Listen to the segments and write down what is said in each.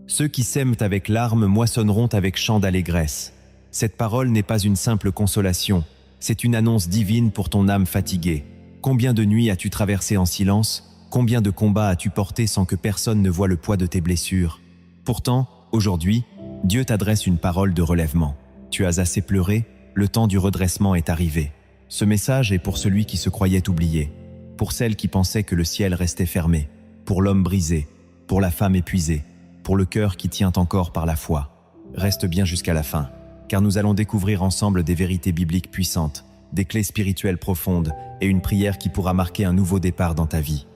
Ceux qui sèment avec larmes moissonneront avec chant d'allégresse. Cette parole n'est pas une simple consolation, c'est une annonce divine pour ton âme fatiguée. Combien de nuits as-tu traversé en silence? Combien de combats as-tu porté sans que personne ne voie le poids de tes blessures? Pourtant, aujourd'hui, Dieu t'adresse une parole de relèvement. Tu as assez pleuré, le temps du redressement est arrivé. Ce message est pour celui qui se croyait oublié, pour celle qui pensait que le ciel restait fermé, pour l'homme brisé, pour la femme épuisée, pour le cœur qui tient encore par la foi. Reste bien jusqu'à la fin, car nous allons découvrir ensemble des vérités bibliques puissantes, des clés spirituelles profondes et une prière qui pourra marquer un nouveau départ dans ta vie.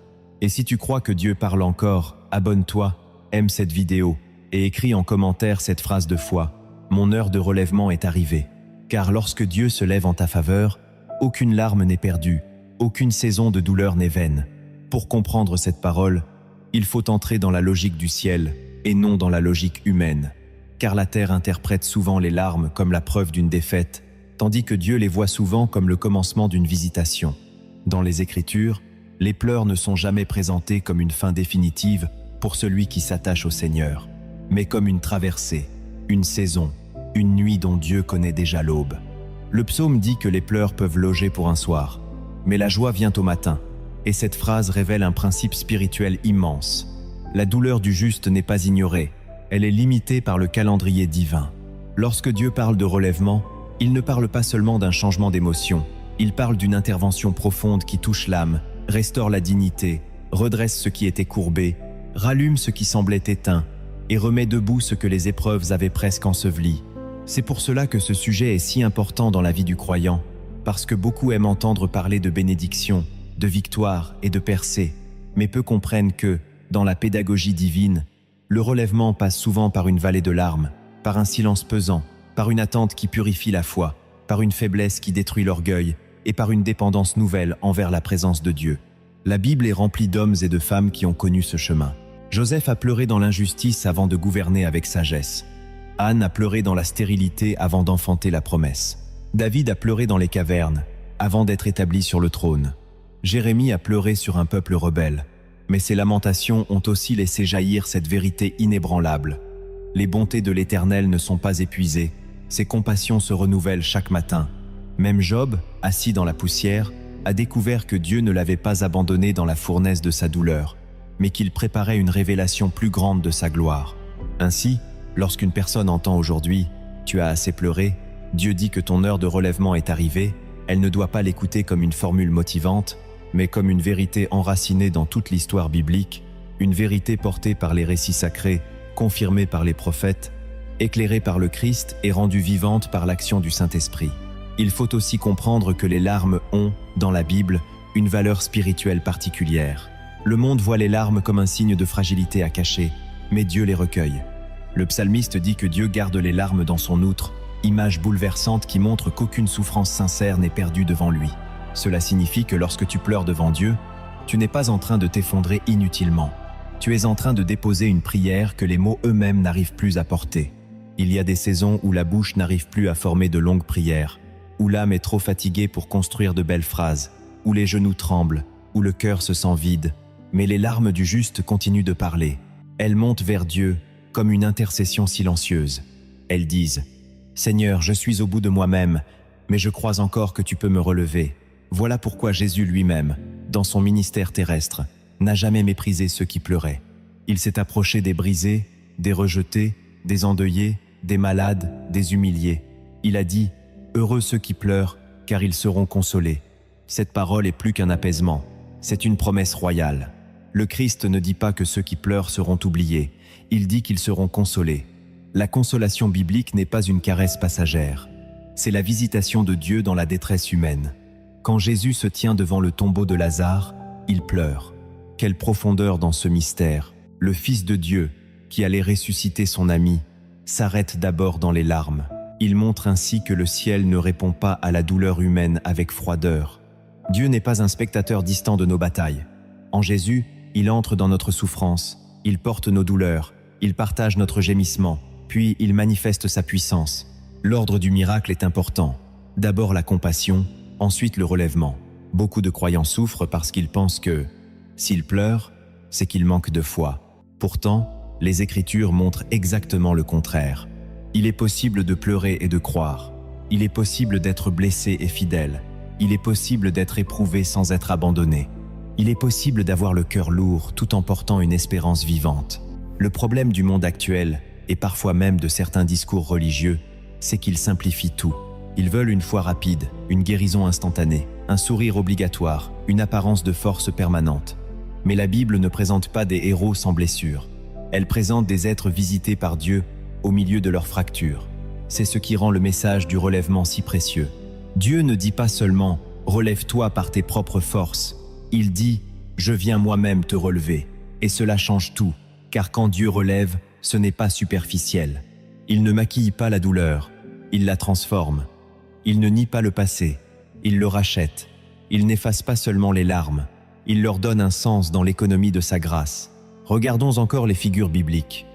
Et si tu crois que Dieu parle encore, abonne-toi, aime cette vidéo et écris en commentaire cette phrase de foi: mon heure de relèvement est arrivée. Car lorsque Dieu se lève en ta faveur, aucune larme n'est perdue, aucune saison de douleur n'est vaine. Pour comprendre cette parole, il faut entrer dans la logique du ciel et non dans la logique humaine. Car la terre interprète souvent les larmes comme la preuve d'une défaite, tandis que Dieu les voit souvent comme le commencement d'une visitation. Dans les Écritures, les pleurs ne sont jamais présentés comme une fin définitive pour celui qui s'attache au Seigneur, mais comme une traversée, une saison, une nuit dont Dieu connaît déjà l'aube. Le psaume dit que les pleurs peuvent loger pour un soir, mais la joie vient au matin, et cette phrase révèle un principe spirituel immense. La douleur du juste n'est pas ignorée, elle est limitée par le calendrier divin. Lorsque Dieu parle de relèvement, il ne parle pas seulement d'un changement d'émotion, il parle d'une intervention profonde qui touche l'âme, restaure la dignité, redresse ce qui était courbé, rallume ce qui semblait éteint, et remet debout ce que les épreuves avaient presque enseveli. C'est pour cela que ce sujet est si important dans la vie du croyant, parce que beaucoup aiment entendre parler de bénédiction, de victoire et de percée, mais peu comprennent que, dans la pédagogie divine, le relèvement passe souvent par une vallée de larmes, par un silence pesant, par une attente qui purifie la foi, par une faiblesse qui détruit l'orgueil et par une dépendance nouvelle envers la présence de Dieu. La Bible est remplie d'hommes et de femmes qui ont connu ce chemin. Joseph a pleuré dans l'injustice avant de gouverner avec sagesse. Anne a pleuré dans la stérilité avant d'enfanter la promesse. David a pleuré dans les cavernes avant d'être établi sur le trône. Jérémie a pleuré sur un peuple rebelle. Mais ses lamentations ont aussi laissé jaillir cette vérité inébranlable. Les bontés de l'Éternel ne sont pas épuisées, ses compassions se renouvellent chaque matin. Même Job, assis dans la poussière, a découvert que Dieu ne l'avait pas abandonné dans la fournaise de sa douleur, mais qu'il préparait une révélation plus grande de sa gloire. Ainsi, lorsqu'une personne entend aujourd'hui « Tu as assez pleuré », Dieu dit que ton heure de relèvement est arrivée, elle ne doit pas l'écouter comme une formule motivante, mais comme une vérité enracinée dans toute l'histoire biblique, une vérité portée par les récits sacrés, confirmée par les prophètes, éclairée par le Christ et rendue vivante par l'action du Saint-Esprit. Il faut aussi comprendre que les larmes ont, dans la Bible, une valeur spirituelle particulière. Le monde voit les larmes comme un signe de fragilité à cacher, mais Dieu les recueille. Le psalmiste dit que Dieu garde les larmes dans son outre, image bouleversante qui montre qu'aucune souffrance sincère n'est perdue devant lui. Cela signifie que lorsque tu pleures devant Dieu, tu n'es pas en train de t'effondrer inutilement. Tu es en train de déposer une prière que les mots eux-mêmes n'arrivent plus à porter. Il y a des saisons où la bouche n'arrive plus à former de longues prières, où l'âme est trop fatiguée pour construire de belles phrases, où les genoux tremblent, où le cœur se sent vide. Mais les larmes du juste continuent de parler. Elles montent vers Dieu comme une intercession silencieuse. Elles disent « Seigneur, je suis au bout de moi-même, mais je crois encore que tu peux me relever. » Voilà pourquoi Jésus lui-même, dans son ministère terrestre, n'a jamais méprisé ceux qui pleuraient. Il s'est approché des brisés, des rejetés, des endeuillés, des malades, des humiliés. Il a dit « Heureux ceux qui pleurent, car ils seront consolés. » Cette parole est plus qu'un apaisement, c'est une promesse royale. Le Christ ne dit pas que ceux qui pleurent seront oubliés, il dit qu'ils seront consolés. La consolation biblique n'est pas une caresse passagère, c'est la visitation de Dieu dans la détresse humaine. Quand Jésus se tient devant le tombeau de Lazare, il pleure. Quelle profondeur dans ce mystère! Le Fils de Dieu, qui allait ressusciter son ami, s'arrête d'abord dans les larmes. Il montre ainsi que le ciel ne répond pas à la douleur humaine avec froideur. Dieu n'est pas un spectateur distant de nos batailles. En Jésus, il entre dans notre souffrance, il porte nos douleurs, il partage notre gémissement, puis il manifeste sa puissance. L'ordre du miracle est important. D'abord la compassion, ensuite le relèvement. Beaucoup de croyants souffrent parce qu'ils pensent que, s'ils pleurent, c'est qu'ils manquent de foi. Pourtant, les Écritures montrent exactement le contraire. Il est possible de pleurer et de croire. Il est possible d'être blessé et fidèle. Il est possible d'être éprouvé sans être abandonné. Il est possible d'avoir le cœur lourd tout en portant une espérance vivante. Le problème du monde actuel, et parfois même de certains discours religieux, c'est qu'ils simplifient tout. Ils veulent une foi rapide, une guérison instantanée, un sourire obligatoire, une apparence de force permanente. Mais la Bible ne présente pas des héros sans blessures. Elle présente des êtres visités par Dieu au milieu de leurs fractures. C'est ce qui rend le message du relèvement si précieux. Dieu ne dit pas seulement « relève-toi par tes propres forces ». Il dit « je viens moi-même te relever ». Et cela change tout, car quand Dieu relève, ce n'est pas superficiel. Il ne maquille pas la douleur, il la transforme. Il ne nie pas le passé, il le rachète. Il n'efface pas seulement les larmes, il leur donne un sens dans l'économie de sa grâce. Regardons encore les figures bibliques.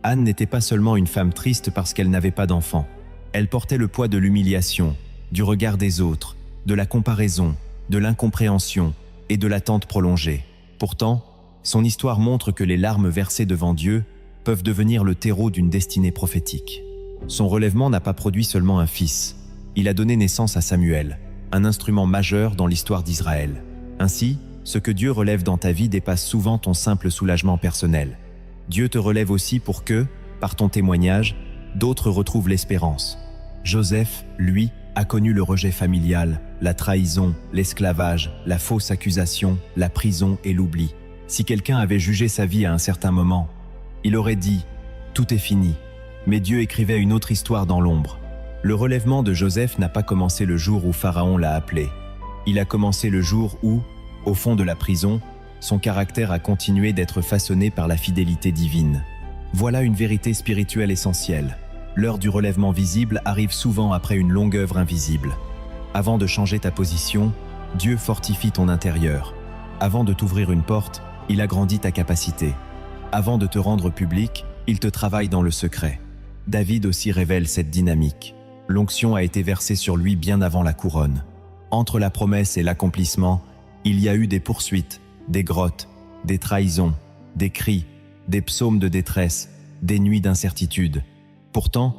Anne n'était pas seulement une femme triste parce qu'elle n'avait pas d'enfant. Elle portait le poids de l'humiliation, du regard des autres, de la comparaison, de l'incompréhension et de l'attente prolongée. Pourtant, son histoire montre que les larmes versées devant Dieu peuvent devenir le terreau d'une destinée prophétique. Son relèvement n'a pas produit seulement un fils. Il a donné naissance à Samuel, un instrument majeur dans l'histoire d'Israël. Ainsi, ce que Dieu relève dans ta vie dépasse souvent ton simple soulagement personnel. Dieu te relève aussi pour que, par ton témoignage, d'autres retrouvent l'espérance. Joseph, lui, a connu le rejet familial, la trahison, l'esclavage, la fausse accusation, la prison et l'oubli. Si quelqu'un avait jugé sa vie à un certain moment, il aurait dit « tout est fini ». Mais Dieu écrivait une autre histoire dans l'ombre. Le relèvement de Joseph n'a pas commencé le jour où Pharaon l'a appelé. Il a commencé le jour où, au fond de la prison, son caractère a continué d'être façonné par la fidélité divine. Voilà une vérité spirituelle essentielle. L'heure du relèvement visible arrive souvent après une longue œuvre invisible. Avant de changer ta position, Dieu fortifie ton intérieur. Avant de t'ouvrir une porte, il agrandit ta capacité. Avant de te rendre public, il te travaille dans le secret. David aussi révèle cette dynamique. L'onction a été versée sur lui bien avant la couronne. Entre la promesse et l'accomplissement, il y a eu des poursuites, des grottes, des trahisons, des cris, des psaumes de détresse, des nuits d'incertitude. Pourtant,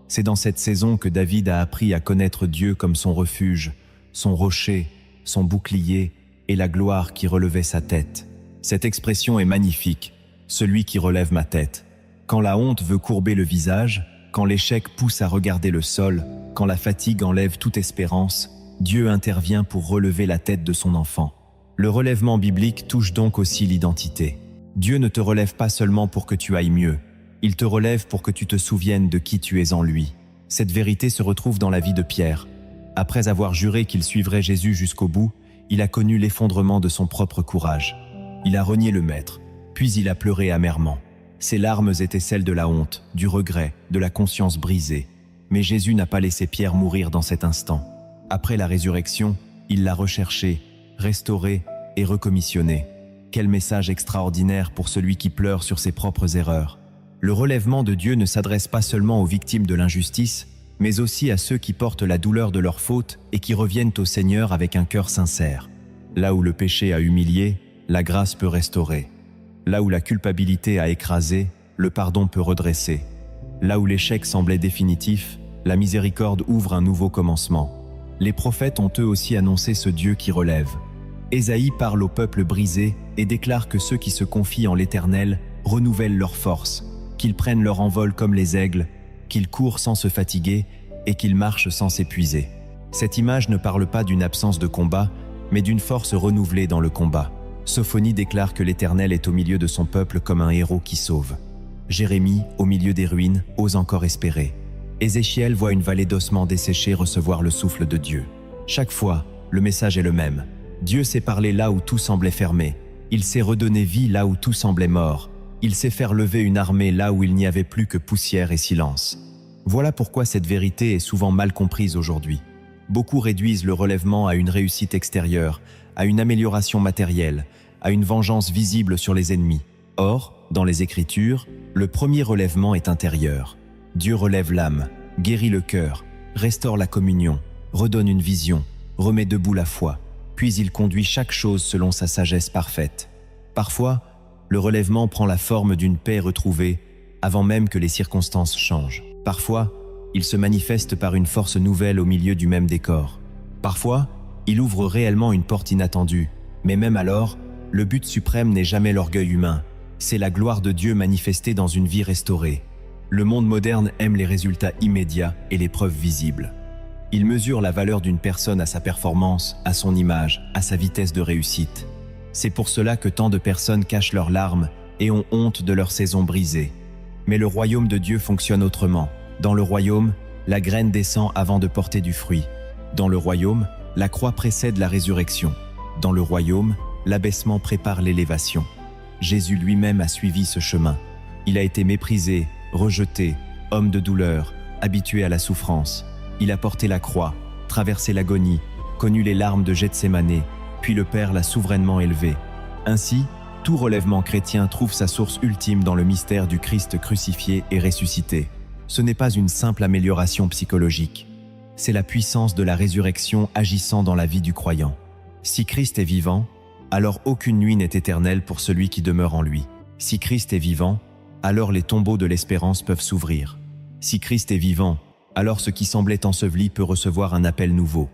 c'est dans cette saison que David a appris à connaître Dieu comme son refuge, son rocher, son bouclier et la gloire qui relevait sa tête. Cette expression est magnifique, celui qui relève ma tête. Quand la honte veut courber le visage, quand l'échec pousse à regarder le sol, quand la fatigue enlève toute espérance, Dieu intervient pour relever la tête de son enfant. Le relèvement biblique touche donc aussi l'identité. Dieu ne te relève pas seulement pour que tu ailles mieux, il te relève pour que tu te souviennes de qui tu es en lui. Cette vérité se retrouve dans la vie de Pierre. Après avoir juré qu'il suivrait Jésus jusqu'au bout, il a connu l'effondrement de son propre courage. Il a renié le Maître, puis il a pleuré amèrement. Ses larmes étaient celles de la honte, du regret, de la conscience brisée. Mais Jésus n'a pas laissé Pierre mourir dans cet instant. Après la résurrection, il l'a recherché, restauré et recommissionné. Quel message extraordinaire pour celui qui pleure sur ses propres erreurs. Le relèvement de Dieu ne s'adresse pas seulement aux victimes de l'injustice, mais aussi à ceux qui portent la douleur de leurs fautes et qui reviennent au Seigneur avec un cœur sincère. Là où le péché a humilié, la grâce peut restaurer. Là où la culpabilité a écrasé, le pardon peut redresser. Là où l'échec semblait définitif, la miséricorde ouvre un nouveau commencement. Les prophètes ont eux aussi annoncé ce Dieu qui relève. Ésaïe parle au peuple brisé et déclare que ceux qui se confient en l'Éternel renouvellent leur force, qu'ils prennent leur envol comme les aigles, qu'ils courent sans se fatiguer et qu'ils marchent sans s'épuiser. Cette image ne parle pas d'une absence de combat, mais d'une force renouvelée dans le combat. Sophonie déclare que l'Éternel est au milieu de son peuple comme un héros qui sauve. Jérémie, au milieu des ruines, ose encore espérer. Ézéchiel voit une vallée d'ossements desséchés recevoir le souffle de Dieu. Chaque fois, le message est le même. Dieu sait parler là où tout semblait fermé. Il sait redonner vie là où tout semblait mort. Il sait faire lever une armée là où il n'y avait plus que poussière et silence. Voilà pourquoi cette vérité est souvent mal comprise aujourd'hui. Beaucoup réduisent le relèvement à une réussite extérieure, à une amélioration matérielle, à une vengeance visible sur les ennemis. Or, dans les Écritures, le premier relèvement est intérieur. Dieu relève l'âme, guérit le cœur, restaure la communion, redonne une vision, remet debout la foi, puis il conduit chaque chose selon sa sagesse parfaite. Parfois, le relèvement prend la forme d'une paix retrouvée avant même que les circonstances changent. Parfois, il se manifeste par une force nouvelle au milieu du même décor. Parfois, il ouvre réellement une porte inattendue, mais même alors, le but suprême n'est jamais l'orgueil humain, c'est la gloire de Dieu manifestée dans une vie restaurée. Le monde moderne aime les résultats immédiats et les preuves visibles. Il mesure la valeur d'une personne à sa performance, à son image, à sa vitesse de réussite. C'est pour cela que tant de personnes cachent leurs larmes et ont honte de leur saison brisée. Mais le royaume de Dieu fonctionne autrement. Dans le royaume, la graine descend avant de porter du fruit. Dans le royaume, la croix précède la résurrection. Dans le royaume, l'abaissement prépare l'élévation. Jésus lui-même a suivi ce chemin. Il a été méprisé, rejeté, homme de douleur, habitué à la souffrance. Il a porté la croix, traversé l'agonie, connu les larmes de Gethsémanée, puis le Père l'a souverainement élevé. Ainsi, tout relèvement chrétien trouve sa source ultime dans le mystère du Christ crucifié et ressuscité. Ce n'est pas une simple amélioration psychologique. C'est la puissance de la résurrection agissant dans la vie du croyant. Si Christ est vivant, alors aucune nuit n'est éternelle pour celui qui demeure en lui. Si Christ est vivant, alors les tombeaux de l'espérance peuvent s'ouvrir. Si Christ est vivant, alors ce qui semblait enseveli peut recevoir un appel nouveau.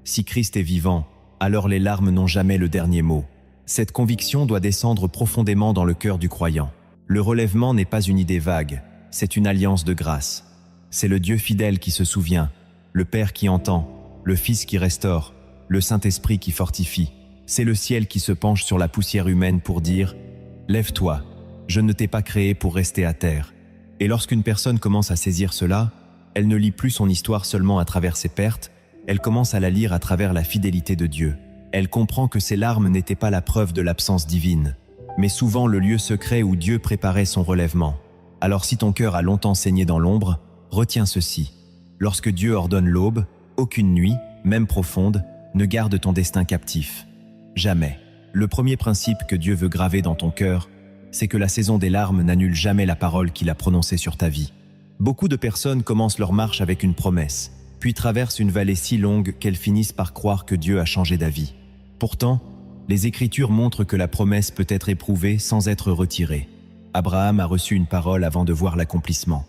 Si Christ est vivant, alors les larmes n'ont jamais le dernier mot. Cette conviction doit descendre profondément dans le cœur du croyant. Le relèvement n'est pas une idée vague, c'est une alliance de grâce. C'est le Dieu fidèle qui se souvient, le Père qui entend, le Fils qui restaure, le Saint-Esprit qui fortifie. C'est le ciel qui se penche sur la poussière humaine pour dire « Lève-toi, je ne t'ai pas créé pour rester à terre ». Et lorsqu'une personne commence à saisir cela, elle ne lit plus son histoire seulement à travers ses pertes, elle commence à la lire à travers la fidélité de Dieu. Elle comprend que ses larmes n'étaient pas la preuve de l'absence divine, mais souvent le lieu secret où Dieu préparait son relèvement. Alors si ton cœur a longtemps saigné dans l'ombre, retiens ceci. Lorsque Dieu ordonne l'aube, aucune nuit, même profonde, ne garde ton destin captif. Jamais. Le premier principe que Dieu veut graver dans ton cœur, c'est que la saison des larmes n'annule jamais la parole qu'il a prononcée sur ta vie. Beaucoup de personnes commencent leur marche avec une promesse, puis traversent une vallée si longue qu'elles finissent par croire que Dieu a changé d'avis. Pourtant, les Écritures montrent que la promesse peut être éprouvée sans être retirée. Abraham a reçu une parole avant de voir l'accomplissement.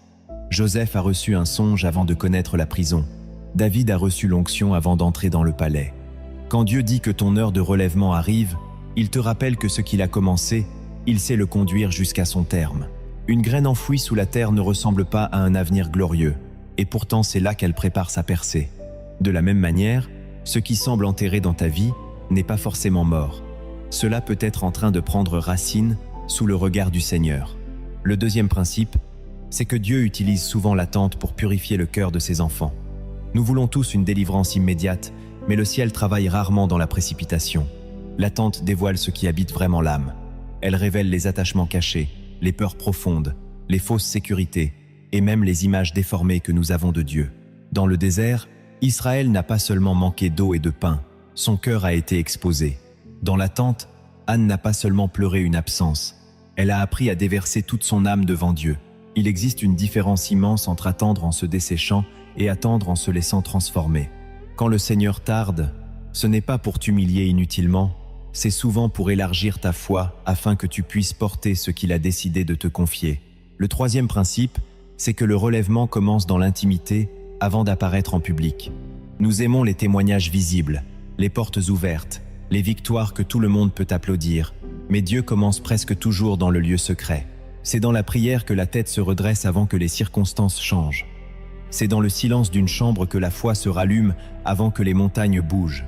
Joseph a reçu un songe avant de connaître la prison. David a reçu l'onction avant d'entrer dans le palais. Quand Dieu dit que ton heure de relèvement arrive, il te rappelle que ce qu'il a commencé, il sait le conduire jusqu'à son terme. Une graine enfouie sous la terre ne ressemble pas à un avenir glorieux, et pourtant c'est là qu'elle prépare sa percée. De la même manière, ce qui semble enterré dans ta vie n'est pas forcément mort. Cela peut être en train de prendre racine sous le regard du Seigneur. Le deuxième principe, c'est que Dieu utilise souvent l'attente pour purifier le cœur de ses enfants. Nous voulons tous une délivrance immédiate, mais le ciel travaille rarement dans la précipitation. L'attente dévoile ce qui habite vraiment l'âme. Elle révèle les attachements cachés, les peurs profondes, les fausses sécurités et même les images déformées que nous avons de Dieu. Dans le désert, Israël n'a pas seulement manqué d'eau et de pain, son cœur a été exposé. Dans l'attente, Anne n'a pas seulement pleuré une absence, elle a appris à déverser toute son âme devant Dieu. Il existe une différence immense entre attendre en se desséchant et attendre en se laissant transformer. Quand le Seigneur tarde, ce n'est pas pour t'humilier inutilement, c'est souvent pour élargir ta foi afin que tu puisses porter ce qu'il a décidé de te confier. Le troisième principe, c'est que le relèvement commence dans l'intimité avant d'apparaître en public. Nous aimons les témoignages visibles, les portes ouvertes, les victoires que tout le monde peut applaudir, mais Dieu commence presque toujours dans le lieu secret. C'est dans la prière que la tête se redresse avant que les circonstances changent. C'est dans le silence d'une chambre que la foi se rallume avant que les montagnes bougent.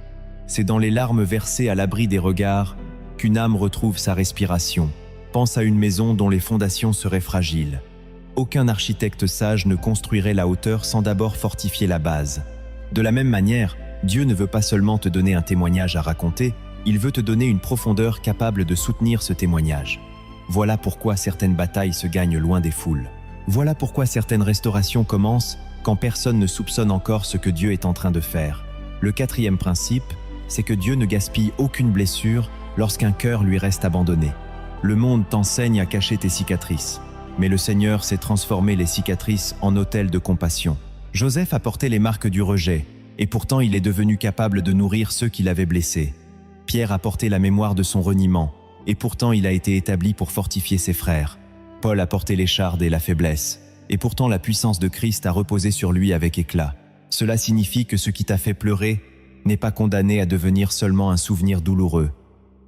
C'est dans les larmes versées à l'abri des regards qu'une âme retrouve sa respiration. Pense à une maison dont les fondations seraient fragiles. Aucun architecte sage ne construirait la hauteur sans d'abord fortifier la base. De la même manière, Dieu ne veut pas seulement te donner un témoignage à raconter, il veut te donner une profondeur capable de soutenir ce témoignage. Voilà pourquoi certaines batailles se gagnent loin des foules. Voilà pourquoi certaines restaurations commencent quand personne ne soupçonne encore ce que Dieu est en train de faire. Le quatrième principe, c'est que Dieu ne gaspille aucune blessure lorsqu'un cœur lui reste abandonné. Le monde t'enseigne à cacher tes cicatrices, mais le Seigneur sait transformer les cicatrices en autel de compassion. Joseph a porté les marques du rejet, et pourtant il est devenu capable de nourrir ceux qui l'avaient blessé. Pierre a porté la mémoire de son reniement, et pourtant il a été établi pour fortifier ses frères. Paul a porté l'écharde et la faiblesse, et pourtant la puissance de Christ a reposé sur lui avec éclat. Cela signifie que ce qui t'a fait pleurer n'est pas condamné à devenir seulement un souvenir douloureux.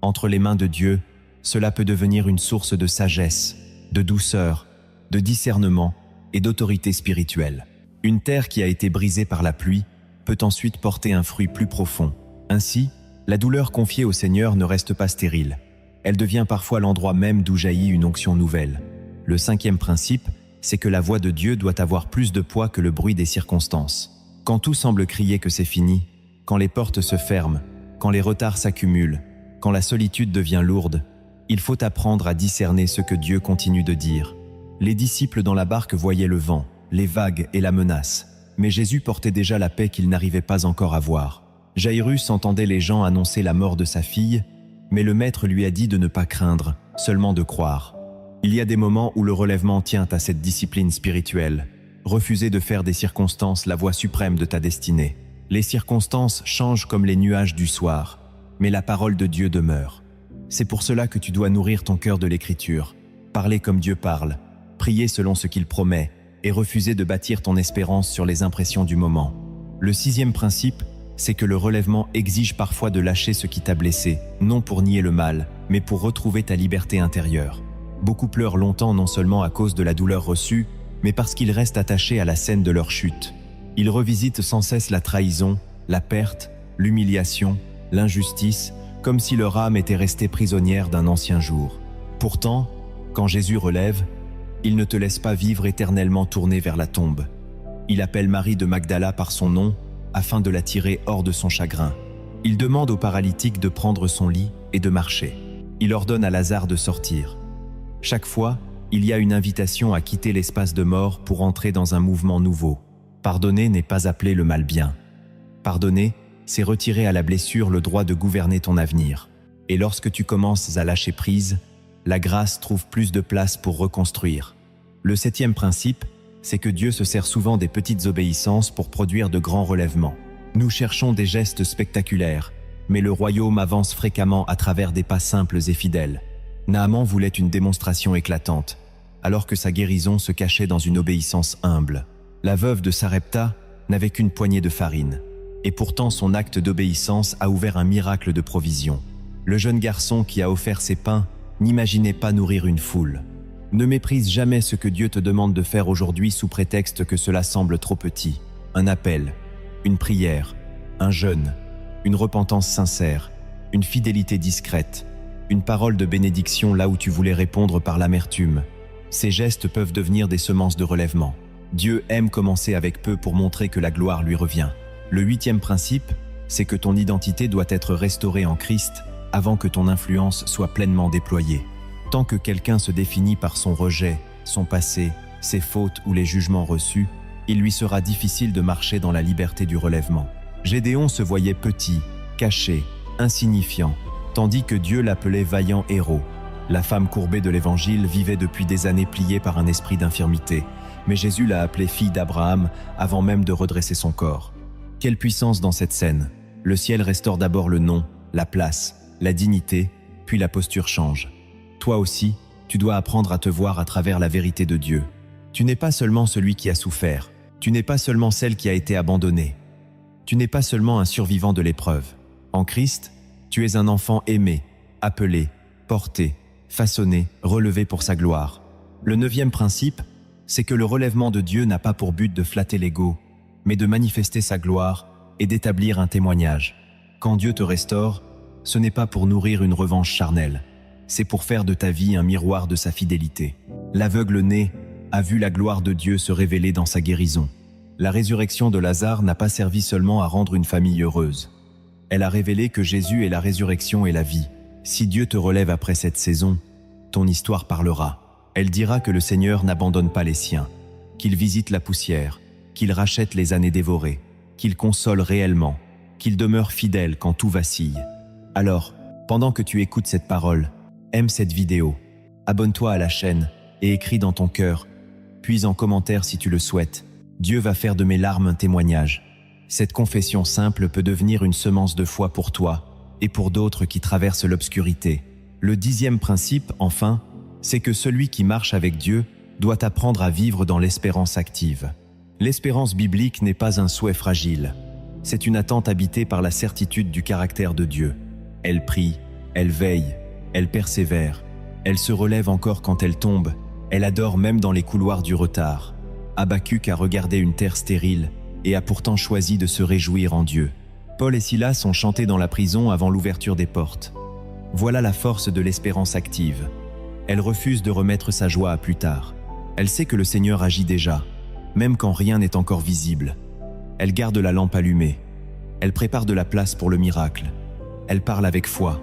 Entre les mains de Dieu, cela peut devenir une source de sagesse, de douceur, de discernement et d'autorité spirituelle. Une terre qui a été brisée par la pluie peut ensuite porter un fruit plus profond. Ainsi, la douleur confiée au Seigneur ne reste pas stérile. Elle devient parfois l'endroit même d'où jaillit une onction nouvelle. Le 5e principe, c'est que la voix de Dieu doit avoir plus de poids que le bruit des circonstances. Quand tout semble crier que c'est fini, quand les portes se ferment, quand les retards s'accumulent, quand la solitude devient lourde, il faut apprendre à discerner ce que Dieu continue de dire. Les disciples dans la barque voyaient le vent, les vagues et la menace, mais Jésus portait déjà la paix qu'ils n'arrivaient pas encore à voir. Jairus entendait les gens annoncer la mort de sa fille, mais le Maître lui a dit de ne pas craindre, seulement de croire. Il y a des moments où le relèvement tient à cette discipline spirituelle. Refuser de faire des circonstances la voie suprême de ta destinée. Les circonstances changent comme les nuages du soir, mais la parole de Dieu demeure. C'est pour cela que tu dois nourrir ton cœur de l'Écriture, parler comme Dieu parle, prier selon ce qu'il promet, et refuser de bâtir ton espérance sur les impressions du moment. Le 6e principe, c'est que le relèvement exige parfois de lâcher ce qui t'a blessé, non pour nier le mal, mais pour retrouver ta liberté intérieure. Beaucoup pleurent longtemps non seulement à cause de la douleur reçue, mais parce qu'ils restent attachés à la scène de leur chute. Ils revisitent sans cesse la trahison, la perte, l'humiliation, l'injustice, comme si leur âme était restée prisonnière d'un ancien jour. Pourtant, quand Jésus relève, il ne te laisse pas vivre éternellement tourné vers la tombe. Il appelle Marie de Magdala par son nom, afin de la tirer hors de son chagrin. Il demande au paralytique de prendre son lit et de marcher. Il ordonne à Lazare de sortir. Chaque fois, il y a une invitation à quitter l'espace de mort pour entrer dans un mouvement nouveau. Pardonner n'est pas appeler le mal bien. Pardonner, c'est retirer à la blessure le droit de gouverner ton avenir. Et lorsque tu commences à lâcher prise, la grâce trouve plus de place pour reconstruire. Le 7e principe, c'est que Dieu se sert souvent des petites obéissances pour produire de grands relèvements. Nous cherchons des gestes spectaculaires, mais le royaume avance fréquemment à travers des pas simples et fidèles. Naaman voulait une démonstration éclatante, alors que sa guérison se cachait dans une obéissance humble. La veuve de Sarepta n'avait qu'une poignée de farine, et pourtant son acte d'obéissance a ouvert un miracle de provision. Le jeune garçon qui a offert ses pains n'imaginait pas nourrir une foule. Ne méprise jamais ce que Dieu te demande de faire aujourd'hui sous prétexte que cela semble trop petit. Un appel, une prière, un jeûne, une repentance sincère, une fidélité discrète, une parole de bénédiction là où tu voulais répondre par l'amertume. Ces gestes peuvent devenir des semences de relèvement. Dieu aime commencer avec peu pour montrer que la gloire lui revient. Le 8e principe, c'est que ton identité doit être restaurée en Christ avant que ton influence soit pleinement déployée. Tant que quelqu'un se définit par son rejet, son passé, ses fautes ou les jugements reçus, il lui sera difficile de marcher dans la liberté du relèvement. Gédéon se voyait petit, caché, insignifiant, tandis que Dieu l'appelait vaillant héros. La femme courbée de l'Évangile vivait depuis des années pliée par un esprit d'infirmité, mais Jésus l'a appelée fille d'Abraham avant même de redresser son corps. Quelle puissance dans cette scène! Le ciel restaure d'abord le nom, la place, la dignité, puis la posture change. Toi aussi, tu dois apprendre à te voir à travers la vérité de Dieu. Tu n'es pas seulement celui qui a souffert, tu n'es pas seulement celle qui a été abandonnée. Tu n'es pas seulement un survivant de l'épreuve. En Christ, tu es un enfant aimé, appelé, porté, façonné, relevé pour sa gloire. Le 9e principe, c'est que le relèvement de Dieu n'a pas pour but de flatter l'ego, mais de manifester sa gloire et d'établir un témoignage. Quand Dieu te restaure, ce n'est pas pour nourrir une revanche charnelle, c'est pour faire de ta vie un miroir de sa fidélité. L'aveugle né a vu la gloire de Dieu se révéler dans sa guérison. La résurrection de Lazare n'a pas servi seulement à rendre une famille heureuse. Elle a révélé que Jésus est la résurrection et la vie. Si Dieu te relève après cette saison, ton histoire parlera. Elle dira que le Seigneur n'abandonne pas les siens, qu'il visite la poussière, qu'il rachète les années dévorées, qu'il console réellement, qu'il demeure fidèle quand tout vacille. Alors, pendant que tu écoutes cette parole, aime cette vidéo, abonne-toi à la chaîne et écris dans ton cœur, puis en commentaire si tu le souhaites. Dieu va faire de mes larmes un témoignage. Cette confession simple peut devenir une semence de foi pour toi et pour d'autres qui traversent l'obscurité. Le 10e principe, enfin, c'est que celui qui marche avec Dieu doit apprendre à vivre dans l'espérance active. L'espérance biblique n'est pas un souhait fragile. C'est une attente habitée par la certitude du caractère de Dieu. Elle prie, elle veille, elle persévère, elle se relève encore quand elle tombe, elle adore même dans les couloirs du retard. Habacuc a regardé une terre stérile et a pourtant choisi de se réjouir en Dieu. Paul et Silas ont chanté dans la prison avant l'ouverture des portes. Voilà la force de l'espérance active. Elle refuse de remettre sa joie à plus tard. Elle sait que le Seigneur agit déjà, même quand rien n'est encore visible. Elle garde la lampe allumée. Elle prépare de la place pour le miracle. Elle parle avec foi.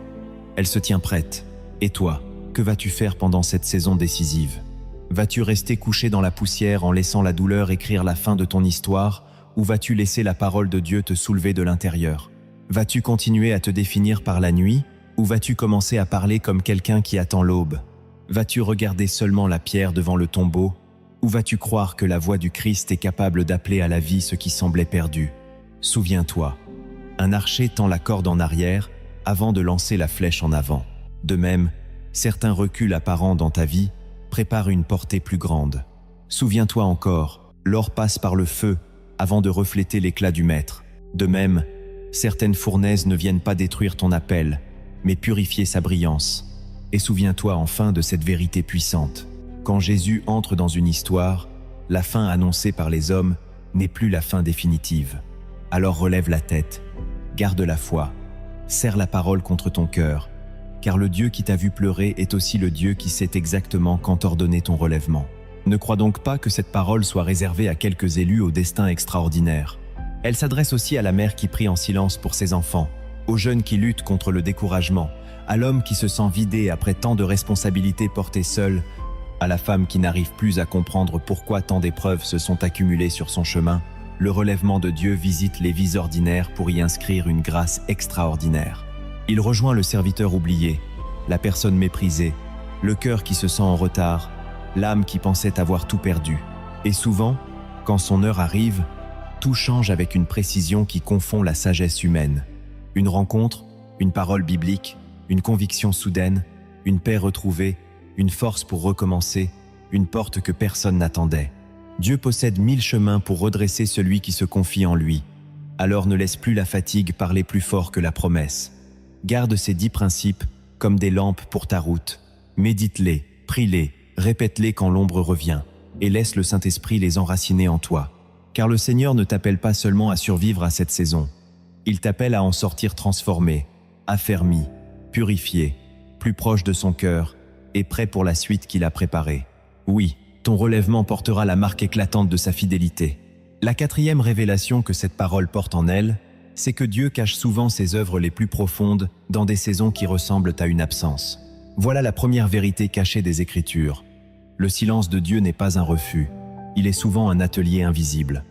Elle se tient prête. Et toi, que vas-tu faire pendant cette saison décisive? Vas-tu rester couché dans la poussière en laissant la douleur écrire la fin de ton histoire, ou vas-tu laisser la parole de Dieu te soulever de l'intérieur? Vas-tu continuer à te définir par la nuit, ou vas-tu commencer à parler comme quelqu'un qui attend l'aube? Vas-tu regarder seulement la pierre devant le tombeau, ou vas-tu croire que la voix du Christ est capable d'appeler à la vie ce qui semblait perdu? Souviens-toi, un archer tend la corde en arrière avant de lancer la flèche en avant. De même, certains reculs apparents dans ta vie préparent une portée plus grande. Souviens-toi encore, l'or passe par le feu avant de refléter l'éclat du maître. De même, certaines fournaises ne viennent pas détruire ton appel, mais purifier sa brillance. Et souviens-toi enfin de cette vérité puissante. Quand Jésus entre dans une histoire, la fin annoncée par les hommes n'est plus la fin définitive. Alors relève la tête, garde la foi, serre la parole contre ton cœur, car le Dieu qui t'a vu pleurer est aussi le Dieu qui sait exactement quand ordonner ton relèvement. Ne crois donc pas que cette parole soit réservée à quelques élus au destin extraordinaire. Elle s'adresse aussi à la mère qui prie en silence pour ses enfants, aux jeunes qui luttent contre le découragement, à l'homme qui se sent vidé après tant de responsabilités portées seul, à la femme qui n'arrive plus à comprendre pourquoi tant d'épreuves se sont accumulées sur son chemin. Le relèvement de Dieu visite les vies ordinaires pour y inscrire une grâce extraordinaire. Il rejoint le serviteur oublié, la personne méprisée, le cœur qui se sent en retard, l'âme qui pensait avoir tout perdu. Et souvent, quand son heure arrive, tout change avec une précision qui confond la sagesse humaine. Une rencontre, une parole biblique, une conviction soudaine, une paix retrouvée, une force pour recommencer, une porte que personne n'attendait. Dieu possède 1000 chemins pour redresser celui qui se confie en lui. Alors ne laisse plus la fatigue parler plus fort que la promesse. Garde ces 10 principes comme des lampes pour ta route. Médite-les, prie-les, répète-les quand l'ombre revient, et laisse le Saint-Esprit les enraciner en toi. Car le Seigneur ne t'appelle pas seulement à survivre à cette saison. Il t'appelle à en sortir transformé, affermi, purifié, plus proche de son cœur, et prêt pour la suite qu'il a préparée. Oui, ton relèvement portera la marque éclatante de sa fidélité. La 4e révélation que cette parole porte en elle, c'est que Dieu cache souvent ses œuvres les plus profondes dans des saisons qui ressemblent à une absence. Voilà la première vérité cachée des Écritures. Le silence de Dieu n'est pas un refus, il est souvent un atelier invisible.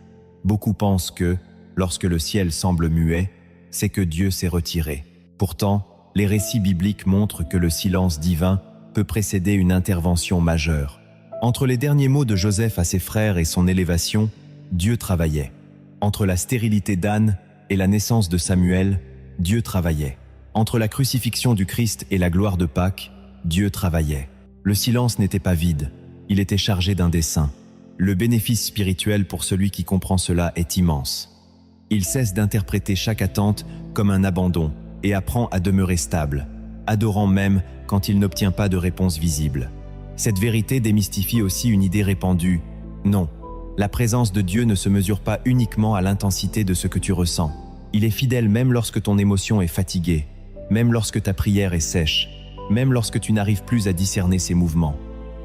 Beaucoup pensent que, lorsque le ciel semble muet, c'est que Dieu s'est retiré. Pourtant, les récits bibliques montrent que le silence divin peut précéder une intervention majeure. Entre les derniers mots de Joseph à ses frères et son élévation, Dieu travaillait. Entre la stérilité d'Anne et la naissance de Samuel, Dieu travaillait. Entre la crucifixion du Christ et la gloire de Pâques, Dieu travaillait. Le silence n'était pas vide, il était chargé d'un dessein. Le bénéfice spirituel pour celui qui comprend cela est immense. Il cesse d'interpréter chaque attente comme un abandon et apprend à demeurer stable, adorant même quand il n'obtient pas de réponse visible. Cette vérité démystifie aussi une idée répandue. Non, la présence de Dieu ne se mesure pas uniquement à l'intensité de ce que tu ressens. Il est fidèle même lorsque ton émotion est fatiguée, même lorsque ta prière est sèche, même lorsque tu n'arrives plus à discerner ses mouvements.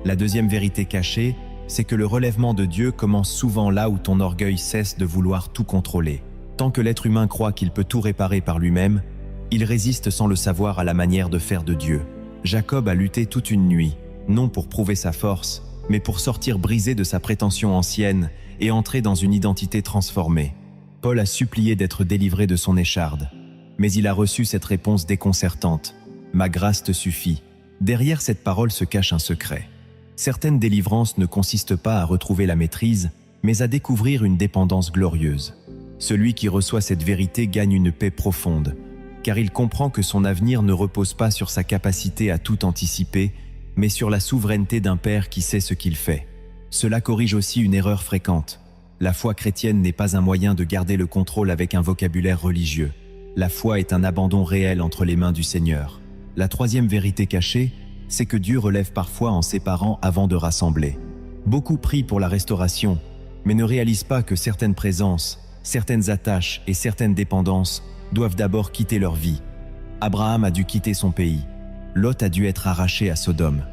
La 2e vérité cachée, c'est que le relèvement de Dieu commence souvent là où ton orgueil cesse de vouloir tout contrôler. Tant que l'être humain croit qu'il peut tout réparer par lui-même, il résiste sans le savoir à la manière de faire de Dieu. Jacob a lutté toute une nuit, non pour prouver sa force, mais pour sortir brisé de sa prétention ancienne et entrer dans une identité transformée. Paul a supplié d'être délivré de son écharde, mais il a reçu cette réponse déconcertante. « Ma grâce te suffit ». Derrière cette parole se cache un secret. Certaines délivrances ne consistent pas à retrouver la maîtrise, mais à découvrir une dépendance glorieuse. Celui qui reçoit cette vérité gagne une paix profonde, car il comprend que son avenir ne repose pas sur sa capacité à tout anticiper, mais sur la souveraineté d'un père qui sait ce qu'il fait. Cela corrige aussi une erreur fréquente. La foi chrétienne n'est pas un moyen de garder le contrôle avec un vocabulaire religieux. La foi est un abandon réel entre les mains du Seigneur. La troisième vérité cachée, c'est que Dieu relève parfois en séparant avant de rassembler. Beaucoup prient pour la restauration, mais ne réalisent pas que certaines présences, certaines attaches et certaines dépendances doivent d'abord quitter leur vie. Abraham a dû quitter son pays. Lot a dû être arraché à Sodome.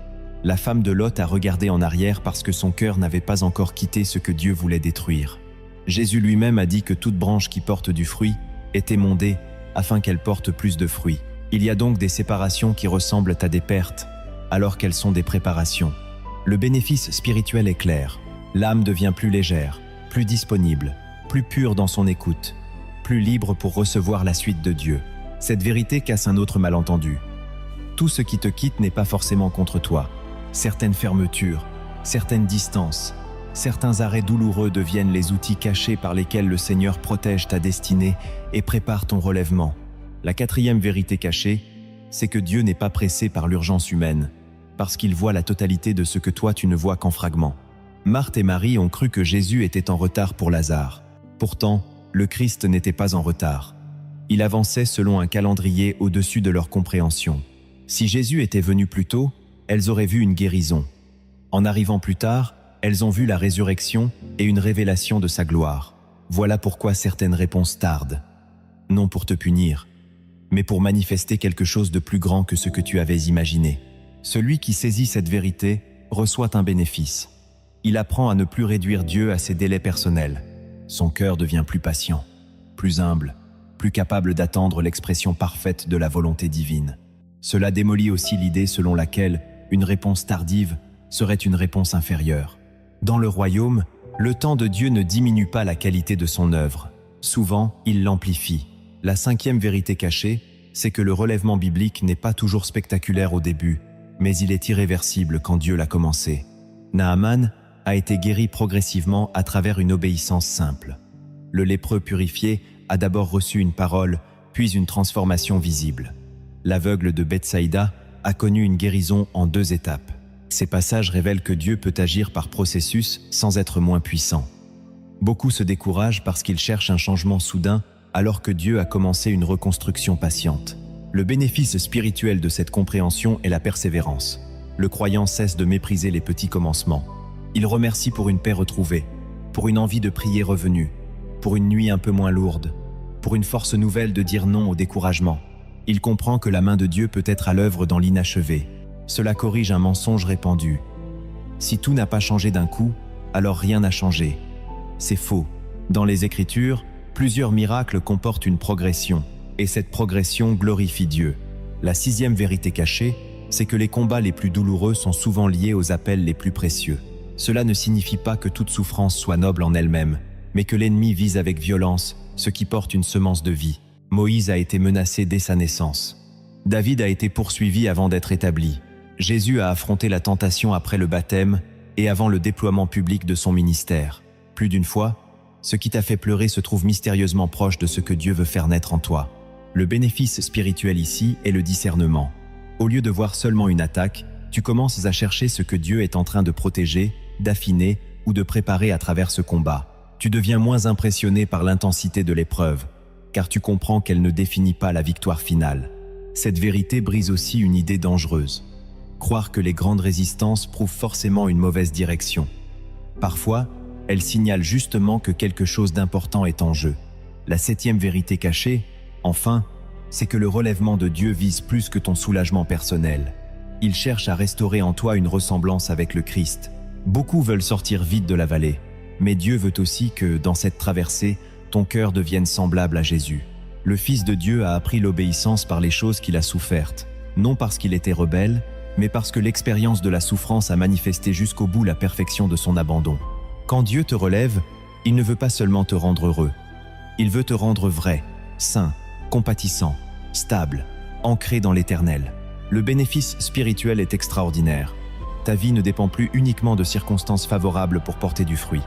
La femme de Lot a regardé en arrière parce que son cœur n'avait pas encore quitté ce que Dieu voulait détruire. Jésus lui-même a dit que toute branche qui porte du fruit est émondée afin qu'elle porte plus de fruits. Il y a donc des séparations qui ressemblent à des pertes, alors qu'elles sont des préparations. Le bénéfice spirituel est clair. L'âme devient plus légère, plus disponible, plus pure dans son écoute, plus libre pour recevoir la suite de Dieu. Cette vérité casse un autre malentendu. Tout ce qui te quitte n'est pas forcément contre toi. Certaines fermetures, certaines distances, certains arrêts douloureux deviennent les outils cachés par lesquels le Seigneur protège ta destinée et prépare ton relèvement. La quatrième vérité cachée, c'est que Dieu n'est pas pressé par l'urgence humaine, parce qu'il voit la totalité de ce que toi tu ne vois qu'en fragments. Marthe et Marie ont cru que Jésus était en retard pour Lazare. Pourtant, le Christ n'était pas en retard. Il avançait selon un calendrier au-dessus de leur compréhension. Si Jésus était venu plus tôt, elles auraient vu une guérison. En arrivant plus tard, elles ont vu la résurrection et une révélation de sa gloire. Voilà pourquoi certaines réponses tardent. Non pour te punir, mais pour manifester quelque chose de plus grand que ce que tu avais imaginé. Celui qui saisit cette vérité reçoit un bénéfice. Il apprend à ne plus réduire Dieu à ses délais personnels. Son cœur devient plus patient, plus humble, plus capable d'attendre l'expression parfaite de la volonté divine. Cela démolit aussi l'idée selon laquelle une réponse tardive serait une réponse inférieure. Dans le royaume, le temps de Dieu ne diminue pas la qualité de son œuvre. Souvent, il l'amplifie. La cinquième vérité cachée, c'est que le relèvement biblique n'est pas toujours spectaculaire au début, mais il est irréversible quand Dieu l'a commencé. Naaman a été guéri progressivement à travers une obéissance simple. Le lépreux purifié a d'abord reçu une parole, puis une transformation visible. L'aveugle de Bethsaïda a connu une guérison en 2 étapes. Ces passages révèlent que Dieu peut agir par processus sans être moins puissant. Beaucoup se découragent parce qu'ils cherchent un changement soudain alors que Dieu a commencé une reconstruction patiente. Le bénéfice spirituel de cette compréhension est la persévérance. Le croyant cesse de mépriser les petits commencements. Il remercie pour une paix retrouvée, pour une envie de prier revenue, pour une nuit un peu moins lourde, pour une force nouvelle de dire non au découragement. Il comprend que la main de Dieu peut être à l'œuvre dans l'inachevé. Cela corrige un mensonge répandu. Si tout n'a pas changé d'un coup, alors rien n'a changé. C'est faux. Dans les Écritures, plusieurs miracles comportent une progression, et cette progression glorifie Dieu. La 6e vérité cachée, c'est que les combats les plus douloureux sont souvent liés aux appels les plus précieux. Cela ne signifie pas que toute souffrance soit noble en elle-même, mais que l'ennemi vise avec violence ce qui porte une semence de vie. Moïse a été menacé dès sa naissance. David a été poursuivi avant d'être établi. Jésus a affronté la tentation après le baptême et avant le déploiement public de son ministère. Plus d'une fois, ce qui t'a fait pleurer se trouve mystérieusement proche de ce que Dieu veut faire naître en toi. Le bénéfice spirituel ici est le discernement. Au lieu de voir seulement une attaque, tu commences à chercher ce que Dieu est en train de protéger, d'affiner ou de préparer à travers ce combat. Tu deviens moins impressionné par l'intensité de l'épreuve, car tu comprends qu'elle ne définit pas la victoire finale. Cette vérité brise aussi une idée dangereuse. Croire que les grandes résistances prouvent forcément une mauvaise direction. Parfois, elles signalent justement que quelque chose d'important est en jeu. La 7e vérité cachée, enfin, c'est que le relèvement de Dieu vise plus que ton soulagement personnel. Il cherche à restaurer en toi une ressemblance avec le Christ. Beaucoup veulent sortir vite de la vallée, mais Dieu veut aussi que, dans cette traversée, ton cœur devienne semblable à Jésus. Le Fils de Dieu a appris l'obéissance par les choses qu'il a souffertes, non parce qu'il était rebelle, mais parce que l'expérience de la souffrance a manifesté jusqu'au bout la perfection de son abandon. Quand Dieu te relève, il ne veut pas seulement te rendre heureux. Il veut te rendre vrai, saint, compatissant, stable, ancré dans l'éternel. Le bénéfice spirituel est extraordinaire. Ta vie ne dépend plus uniquement de circonstances favorables pour porter du fruit.